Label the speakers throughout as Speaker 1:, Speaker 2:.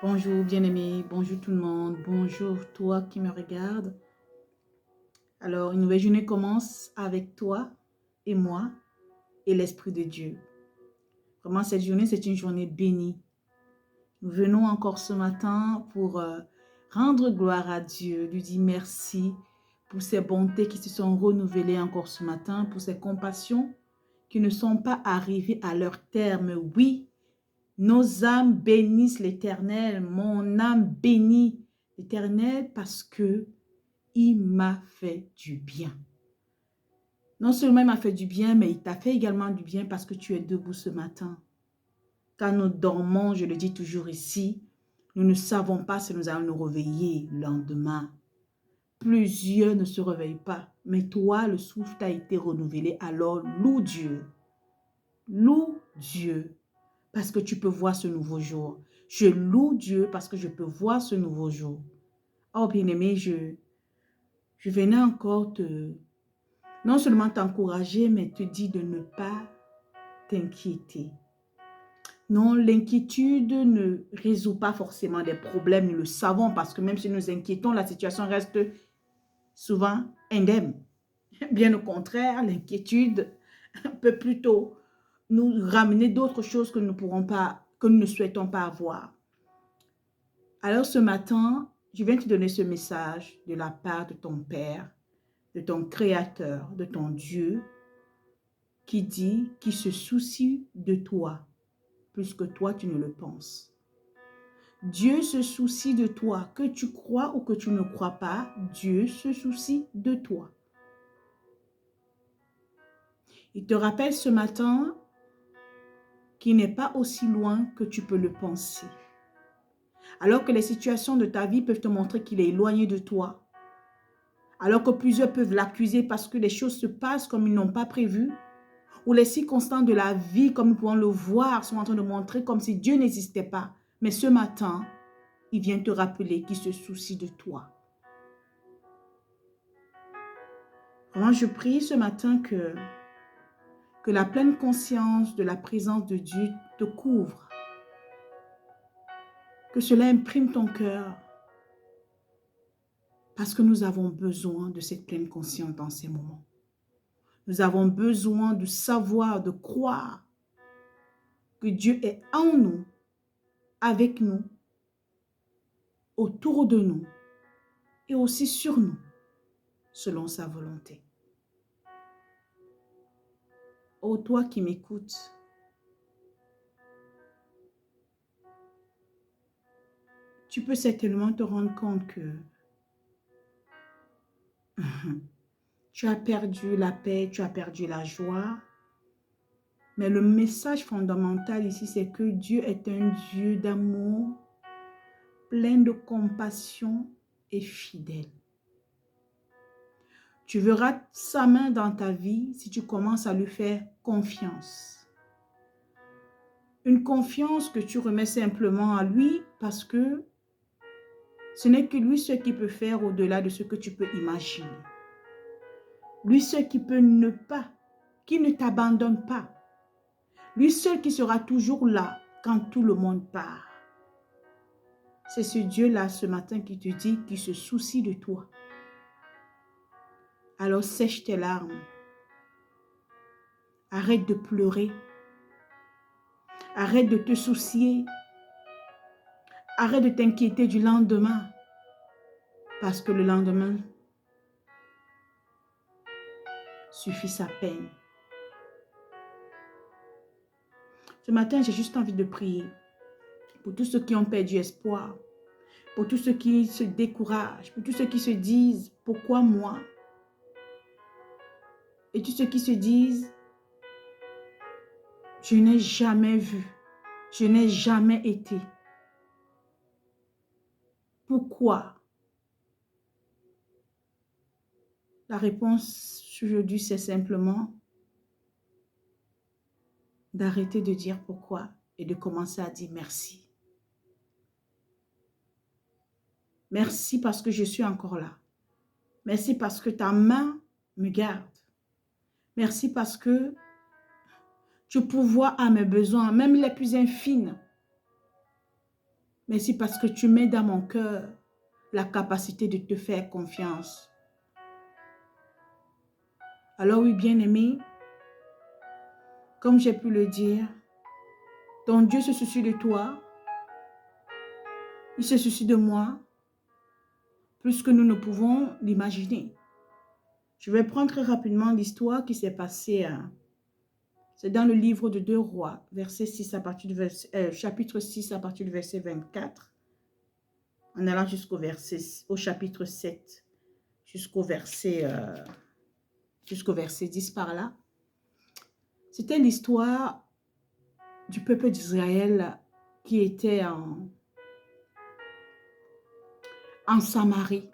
Speaker 1: Bonjour bien-aimé, bonjour tout le monde, bonjour toi qui me regarde. Alors, une nouvelle journée commence avec toi et moi et l'Esprit de Dieu. Vraiment, cette journée, c'est une journée bénie. Nous venons encore ce matin pour rendre gloire à Dieu, lui dire merci pour ses bontés qui se sont renouvelées encore ce matin, pour ses compassions qui ne sont pas arrivées à leur terme. Oui, nos âmes bénissent l'Éternel, mon âme bénit l'Éternel parce que il m'a fait du bien. Non seulement il m'a fait du bien, mais il t'a fait également du bien parce que tu es debout ce matin. Quand nous dormons, je le dis toujours ici, nous ne savons pas si nous allons nous réveiller le lendemain. Plusieurs ne se réveillent pas, mais toi, le souffle t'a été renouvelé, alors loue Dieu. Loue Dieu parce que tu peux voir ce nouveau jour. Je loue Dieu parce que je peux voir ce nouveau jour. Oh bien-aimé, je venais encore non seulement t'encourager, mais te dire de ne pas t'inquiéter. Non, l'inquiétude ne résout pas forcément des problèmes, nous le savons, parce que même si nous inquiétons, la situation reste souvent indemne. Bien au contraire, l'inquiétude peut plutôt nous ramener d'autres choses que nous ne souhaitons pas avoir. Alors ce matin, je viens te donner ce message de la part de ton Père, de ton Créateur, de ton Dieu, qui se soucie de toi, plus que toi tu ne le penses. Dieu se soucie de toi, que tu crois ou que tu ne crois pas, Dieu se soucie de toi. Il te rappelle ce matin qu'il n'est pas aussi loin que tu peux le penser. Alors que les situations de ta vie peuvent te montrer qu'il est éloigné de toi, alors que plusieurs peuvent l'accuser parce que les choses se passent comme ils n'ont pas prévu, ou les circonstances de la vie, comme nous pouvons le voir, sont en train de montrer comme si Dieu n'existait pas. Mais ce matin, il vient te rappeler qu'il se soucie de toi. Vraiment, je prie ce matin que la pleine conscience de la présence de Dieu te couvre, que cela imprime ton cœur, parce que nous avons besoin de cette pleine conscience dans ces moments. Nous avons besoin de savoir, de croire que Dieu est en nous, avec nous, autour de nous et aussi sur nous, selon sa volonté. Ô toi qui m'écoutes, tu peux certainement te rendre compte que tu as perdu la paix, tu as perdu la joie. Mais le message fondamental ici, c'est que Dieu est un Dieu d'amour, plein de compassion et fidèle. Tu verras sa main dans ta vie si tu commences à lui faire confiance. Une confiance que tu remets simplement à lui parce que ce n'est que lui ce qui peut faire au-delà de ce que tu peux imaginer. Lui seul qui peut qui ne t'abandonne pas. Lui seul qui sera toujours là quand tout le monde part. C'est ce Dieu-là ce matin qui te dit qu'il se soucie de toi. Alors sèche tes larmes. Arrête de pleurer. Arrête de te soucier. Arrête de t'inquiéter du lendemain. Parce que le lendemain suffit sa peine. Ce matin, j'ai juste envie de prier pour tous ceux qui ont perdu espoir, pour tous ceux qui se découragent, pour tous ceux qui se disent « Pourquoi moi ?» et tous ceux qui se disent « Je n'ai jamais vu, je n'ai jamais été. Pourquoi ?» La réponse aujourd'hui, c'est simplement d'arrêter de dire pourquoi et de commencer à dire merci. Merci parce que je suis encore là. Merci parce que ta main me garde. Merci parce que tu pourvois à mes besoins, même les plus infimes. Merci parce que tu mets dans mon cœur la capacité de te faire confiance. Alors oui, bien-aimé, comme j'ai pu le dire, ton Dieu se soucie de toi. Il se soucie de moi, plus que nous ne pouvons l'imaginer. Je vais prendre très rapidement l'histoire qui s'est passée. C'est dans le livre de 2 Rois, verset 6 à partir du chapitre 6 à partir du verset 24, en allant au chapitre 7, jusqu'au verset 10 par là. C'était l'histoire du peuple d'Israël qui était en Samarie.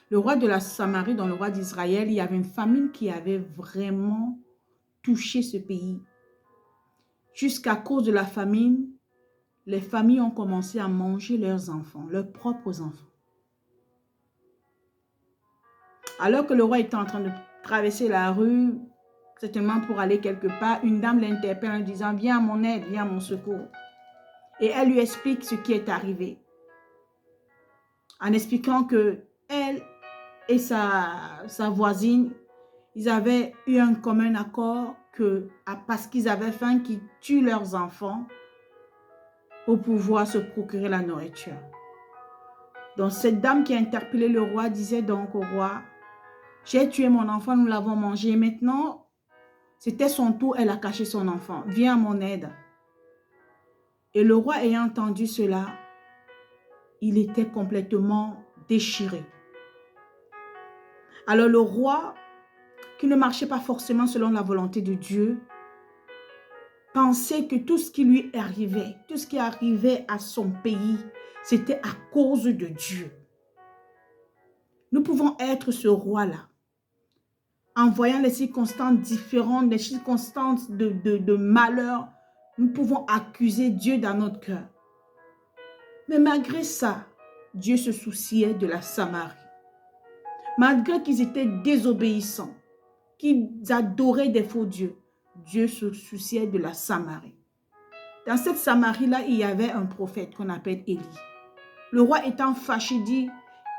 Speaker 1: Le roi de la Samarie, dans le roi d'Israël, il y avait une famine qui avait vraiment touché ce pays. Jusqu'à cause de la famine, les familles ont commencé à manger leurs enfants, leurs propres enfants. Alors que le roi était en train de traverser la rue, certainement pour aller quelque part, une dame l'interpelle en disant « Viens à mon aide, viens à mon secours ». Et elle lui explique ce qui est arrivé. En expliquant que elle et sa voisine, ils avaient eu un commun accord que parce qu'ils avaient faim, qu'ils tuent leurs enfants pour pouvoir se procurer la nourriture. Donc cette dame qui a interpellé le roi disait donc au roi, « J'ai tué mon enfant, nous l'avons mangé. Maintenant, c'était son tour, elle a caché son enfant. Viens à mon aide. » Et le roi ayant entendu cela, il était complètement déchiré. Alors le roi, qui ne marchait pas forcément selon la volonté de Dieu, pensait que tout ce qui lui arrivait, tout ce qui arrivait à son pays, c'était à cause de Dieu. Nous pouvons être ce roi-là, en voyant les circonstances différentes, les circonstances de malheur, nous pouvons accuser Dieu dans notre cœur. Mais malgré ça, Dieu se souciait de la Samarie. Malgré qu'ils étaient désobéissants, qu'ils adoraient des faux dieux, Dieu se souciait de la Samarie. Dans cette Samarie-là, il y avait un prophète qu'on appelle Élie. Le roi étant fâché dit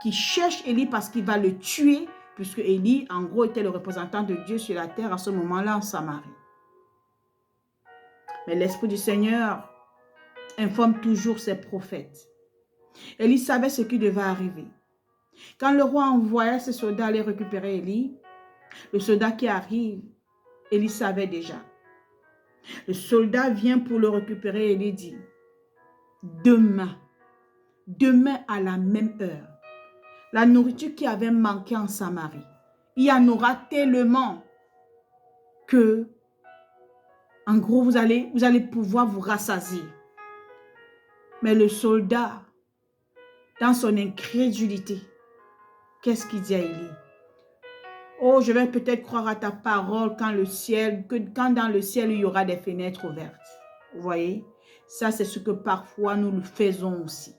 Speaker 1: qu'il cherche Élie parce qu'il va le tuer, puisque Élie, en gros, était le représentant de Dieu sur la terre à ce moment-là en Samarie. Mais l'Esprit du Seigneur informe toujours ses prophètes. Élie savait ce qui devait arriver. Quand le roi envoya ses soldats aller récupérer Élie, le soldat qui arrive, Élie savait déjà. Le soldat vient pour le récupérer et Élie dit, demain à la même heure, la nourriture qui avait manqué en Samarie, il y en aura tellement que, en gros, vous allez pouvoir vous rassasier. Mais le soldat, dans son incrédulité, qu'est-ce qu'il dit à Élie? Oh, je vais peut-être croire à ta parole quand dans le ciel, il y aura des fenêtres ouvertes. Vous voyez? Ça, c'est ce que parfois nous le faisons aussi.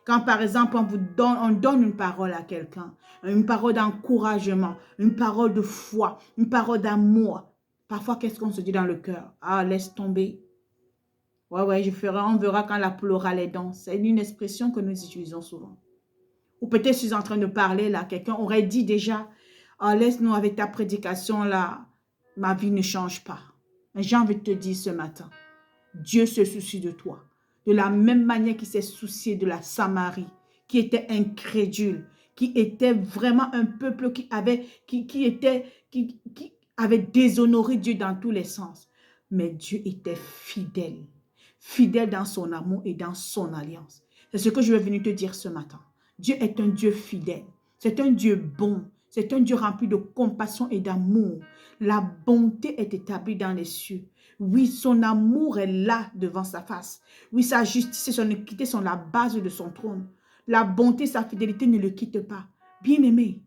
Speaker 1: Quand, par exemple, on donne une parole à quelqu'un, une parole d'encouragement, une parole de foi, une parole d'amour, parfois, qu'est-ce qu'on se dit dans le cœur? Ah, laisse tomber. Ouais, on verra quand la pleure aura les dents. C'est une expression que nous utilisons souvent. Ou peut-être je suis en train de parler là, quelqu'un aurait dit déjà, oh, laisse-nous avec ta prédication là, ma vie ne change pas. Mais j'ai envie de te dire ce matin, Dieu se soucie de toi. De la même manière qu'il s'est soucié de la Samarie, qui était incrédule, qui était vraiment un peuple qui avait déshonoré Dieu dans tous les sens. Mais Dieu était fidèle. Fidèle dans son amour et dans son alliance. C'est ce que je vais venir te dire ce matin. Dieu est un Dieu fidèle. C'est un Dieu bon. C'est un Dieu rempli de compassion et d'amour. La bonté est établie dans les cieux. Oui, son amour est là devant sa face. Oui, sa justice et son équité sont la base de son trône. La bonté et sa fidélité ne le quittent pas. Bien-aimé,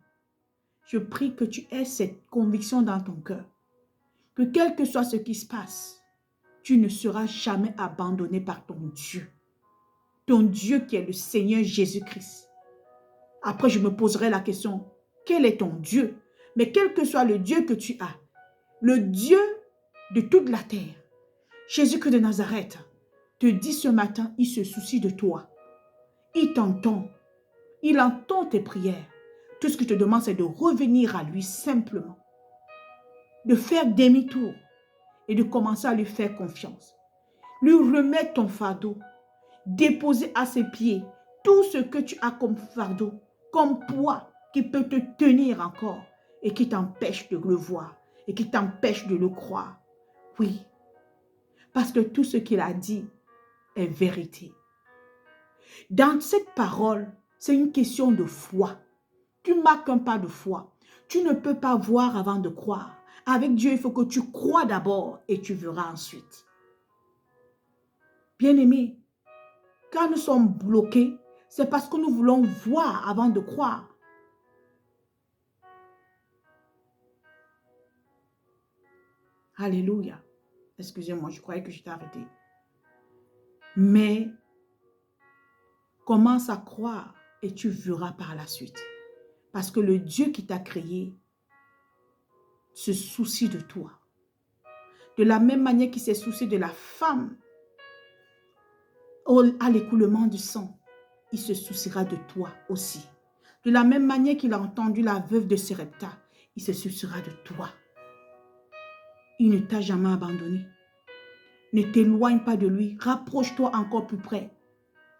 Speaker 1: je prie que tu aies cette conviction dans ton cœur. Que quel que soit ce qui se passe, tu ne seras jamais abandonné par ton Dieu. Ton Dieu qui est le Seigneur Jésus-Christ. Après, je me poserai la question, quel est ton Dieu? Mais quel que soit le Dieu que tu as, le Dieu de toute la terre, Jésus-Christ de Nazareth, te dit ce matin, il se soucie de toi. Il t'entend. Il entend tes prières. Tout ce que je te demande, c'est de revenir à lui simplement. De faire demi-tour et de commencer à lui faire confiance. Lui remettre ton fardeau. Déposer à ses pieds tout ce que tu as comme fardeau, comme poids qui peut te tenir encore et qui t'empêche de le voir et qui t'empêche de le croire. Oui, parce que tout ce qu'il a dit est vérité. Dans cette parole, c'est une question de foi. Tu marques un pas de foi. Tu ne peux pas voir avant de croire. Avec Dieu, il faut que tu crois d'abord et tu verras ensuite. Bien-aimé, quand nous sommes bloqués, c'est parce que nous voulons voir avant de croire. Alléluia. Excusez-moi, je croyais que j'étais arrêté. Mais commence à croire et tu verras par la suite. Parce que le Dieu qui t'a créé se soucie de toi. De la même manière qu'il s'est soucié de la femme à l'écoulement du sang, il se souciera de toi aussi. De la même manière qu'il a entendu la veuve de Sarepta, il se souciera de toi. Il ne t'a jamais abandonné. Ne t'éloigne pas de lui. Rapproche-toi encore plus près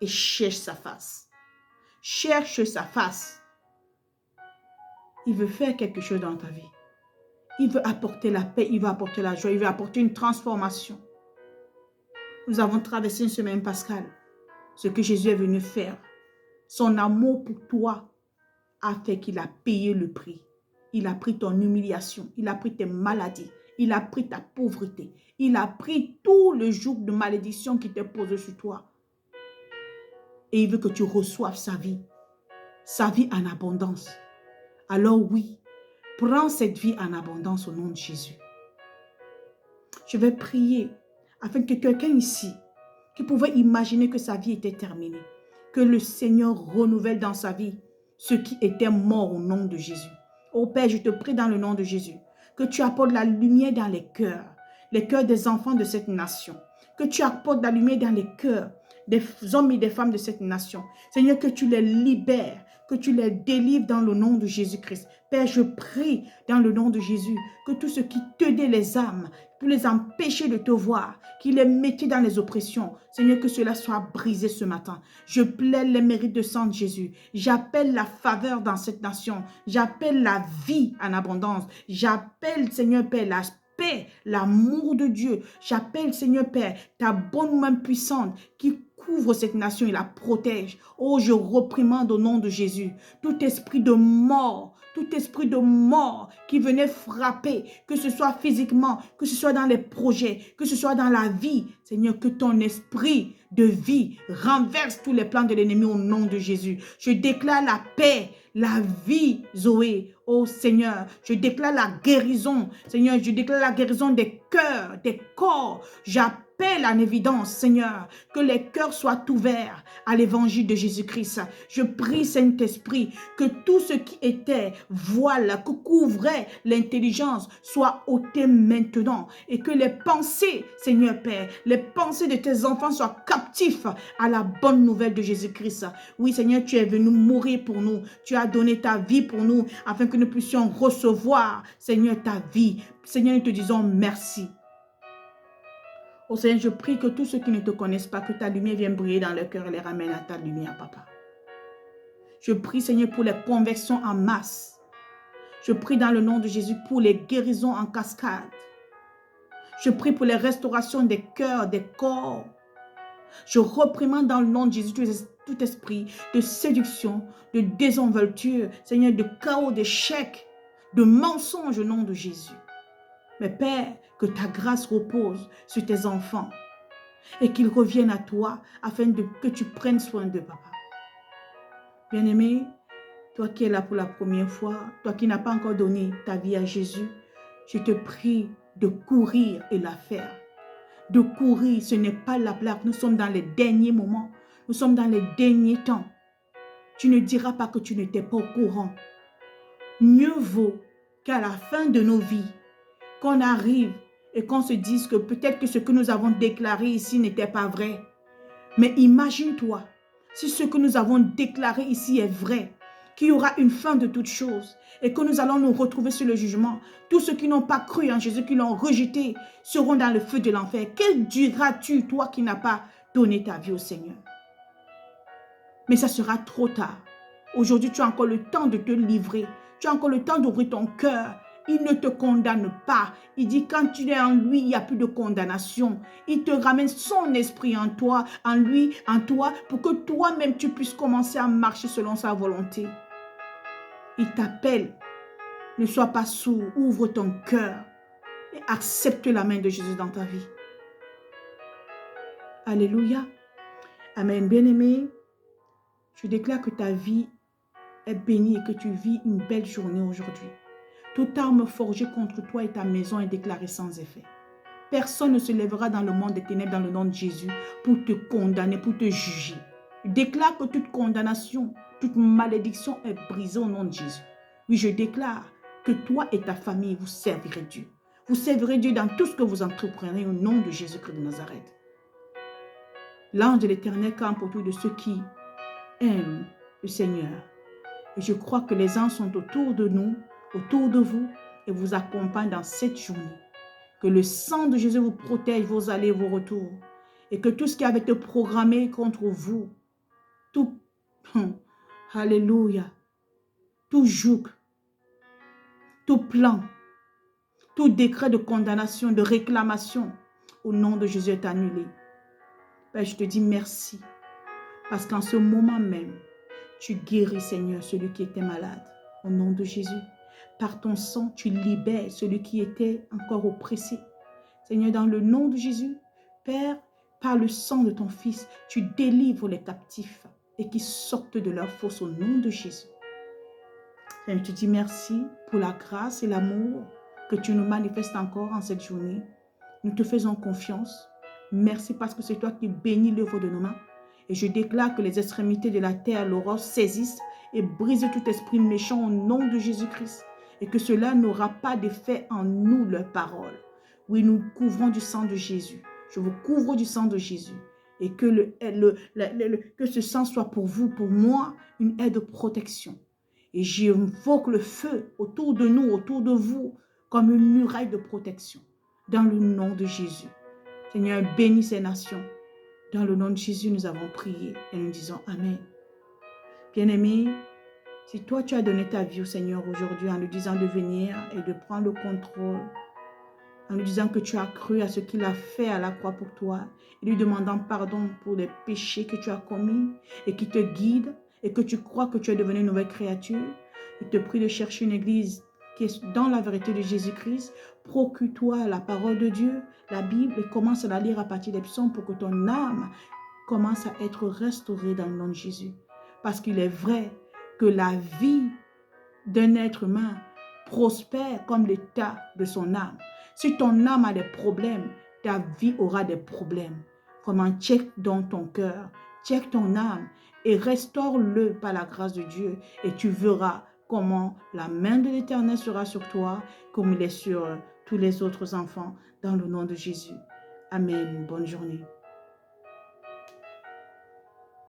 Speaker 1: et cherche sa face. Cherche sa face. Il veut faire quelque chose dans ta vie. Il veut apporter la paix, il veut apporter la joie, il veut apporter une transformation. Nous avons traversé une semaine pascale. Ce que Jésus est venu faire. Son amour pour toi a fait qu'il a payé le prix. Il a pris ton humiliation, il a pris tes maladies, il a pris ta pauvreté. Il a pris tout le joug de malédiction qui t'est posé sur toi. Et il veut que tu reçoives sa vie en abondance. Alors oui, prends cette vie en abondance au nom de Jésus. Je vais prier afin que quelqu'un ici qui pouvait imaginer que sa vie était terminée, que le Seigneur renouvelle dans sa vie ce qui était mort au nom de Jésus. Ô Père, je te prie dans le nom de Jésus, que tu apportes la lumière dans les cœurs des enfants de cette nation, que tu apportes la lumière dans les cœurs des hommes et des femmes de cette nation. Seigneur, que tu les libères, que tu les délivres dans le nom de Jésus-Christ. Père, je prie dans le nom de Jésus que tout ce qui tenait les âmes, pour les empêcher de te voir, qui les mettait dans les oppressions, Seigneur, que cela soit brisé ce matin. Je plaide les mérites de sang de Jésus. J'appelle la faveur dans cette nation. J'appelle la vie en abondance. J'appelle, Seigneur Père, la paix, l'amour de Dieu. J'appelle, Seigneur Père, ta bonne main puissante qui couvre cette nation et la protège. Oh, je reprimande au nom de Jésus tout esprit de mort qui venait frapper, que ce soit physiquement, que ce soit dans les projets, que ce soit dans la vie. Seigneur, que ton esprit de vie renverse tous les plans de l'ennemi au nom de Jésus. Je déclare la paix, la vie, Zoé. Oh Seigneur, je déclare la guérison. Seigneur, je déclare la guérison des cœurs, des corps. J'appelle en évidence, Seigneur, que les cœurs soient ouverts à l'évangile de Jésus-Christ. Je prie, Saint-Esprit, que tout ce qui était voile, que couvrait l'intelligence, soit ôté maintenant et que les pensées, Seigneur Père, les pensées de tes enfants soient captifs à la bonne nouvelle de Jésus-Christ. Oui, Seigneur, tu es venu mourir pour nous. Tu as donné ta vie pour nous afin que nous puissions recevoir, Seigneur, ta vie. Seigneur, nous te disons merci. Oh Seigneur, je prie que tous ceux qui ne te connaissent pas, que ta lumière vienne briller dans leur cœur et les ramène à ta lumière, Papa. Je prie, Seigneur, pour les conversions en masse. Je prie dans le nom de Jésus pour les guérisons en cascade. Je prie pour les restaurations des cœurs, des corps. Je reprimande dans le nom de Jésus tout esprit de séduction, de désenvolture, Seigneur, de chaos, d'échec, de mensonge au nom de Jésus. Mais Père, que ta grâce repose sur tes enfants et qu'ils reviennent à toi afin que tu prennes soin d'eux, Papa. Bien-aimé, toi qui es là pour la première fois, toi qui n'as pas encore donné ta vie à Jésus, je te prie de courir et la faire. De courir, ce n'est pas la blague. Nous sommes dans les derniers moments. Nous sommes dans les derniers temps. Tu ne diras pas que tu n'étais pas au courant. Mieux vaut qu'à la fin de nos vies, qu'on arrive et qu'on se dise que peut-être que ce que nous avons déclaré ici n'était pas vrai. Mais imagine-toi, si ce que nous avons déclaré ici est vrai, qu'il y aura une fin de toutes choses et que nous allons nous retrouver sur le jugement. Tous ceux qui n'ont pas cru en Jésus, qui l'ont rejeté, seront dans le feu de l'enfer. Quel diras-tu, toi qui n'as pas donné ta vie au Seigneur? Mais ça sera trop tard. Aujourd'hui, tu as encore le temps de te livrer. Tu as encore le temps d'ouvrir ton cœur. Il ne te condamne pas. Il dit quand tu es en lui, il n'y a plus de condamnation. Il te ramène son esprit en toi, en lui, en toi, pour que toi-même tu puisses commencer à marcher selon sa volonté. Il t'appelle. Ne sois pas sourd. Ouvre ton cœur et accepte la main de Jésus dans ta vie. Alléluia. Amen. Bien-aimé, je déclare que ta vie est bénie et que tu vis une belle journée aujourd'hui. Toute arme forgée contre toi et ta maison est déclarée sans effet. Personne ne se lèvera dans le monde des ténèbres dans le nom de Jésus pour te condamner, pour te juger. Je déclare que toute condamnation, toute malédiction est brisée au nom de Jésus. Oui, je déclare que toi et ta famille, vous servirez Dieu. Vous servirez Dieu dans tout ce que vous entreprendrez au nom de Jésus-Christ de Nazareth. L'ange de l'Éternel campe autour de ceux qui aiment le Seigneur. Et je crois que les anges sont autour de nous, autour de vous, et vous accompagnent dans cette journée. Que le sang de Jésus vous protège vos allées et vos retours. Et que tout ce qui avait été programmé contre vous, tout, alléluia, tout joug, tout plan, tout décret de condamnation, de réclamation, au nom de Jésus est annulé. Père, je te dis merci. Parce qu'en ce moment même, tu guéris, Seigneur, celui qui était malade. Au nom de Jésus. Par ton sang, tu libères celui qui était encore oppressé. Seigneur, dans le nom de Jésus, Père, par le sang de ton Fils, tu délivres les captifs et qui sortent de leur fosse au nom de Jésus. Seigneur, je te dis merci pour la grâce et l'amour que tu nous manifestes encore en cette journée. Nous te faisons confiance. Merci parce que c'est toi qui bénis l'œuvre de nos mains. Et je déclare que les extrémités de la terre, l'aurore, saisissent et brisent tout esprit méchant au nom de Jésus-Christ. Et que cela n'aura pas d'effet en nous, leurs paroles. Oui, nous couvrons du sang de Jésus. Je vous couvre du sang de Jésus. Et que, que ce sang soit pour vous, pour moi, une aide de protection. Et j'invoque le feu autour de nous, autour de vous, comme une muraille de protection. Dans le nom de Jésus. Seigneur, bénis ces nations. Dans le nom de Jésus, nous avons prié et nous disons Amen. Bien-aimé, si toi tu as donné ta vie au Seigneur aujourd'hui en lui disant de venir et de prendre le contrôle, en lui disant que tu as cru à ce qu'il a fait à la croix pour toi, et lui demandant pardon pour les péchés que tu as commis et qui te guident, et que tu crois que tu es devenu une nouvelle créature, je te prie de chercher une église qui est dans la vérité de Jésus-Christ. Procure-toi la parole de Dieu, la Bible, et commence à la lire à partir des psaumes pour que ton âme commence à être restaurée dans le nom de Jésus. Parce qu'il est vrai que la vie d'un être humain prospère comme l'état de son âme. Si ton âme a des problèmes, ta vie aura des problèmes. Comment check dans ton cœur, check ton âme et restaure-le par la grâce de Dieu et tu verras comment la main de l'Éternel sera sur toi comme il est sur tous les autres enfants dans le nom de Jésus. Amen. Bonne journée.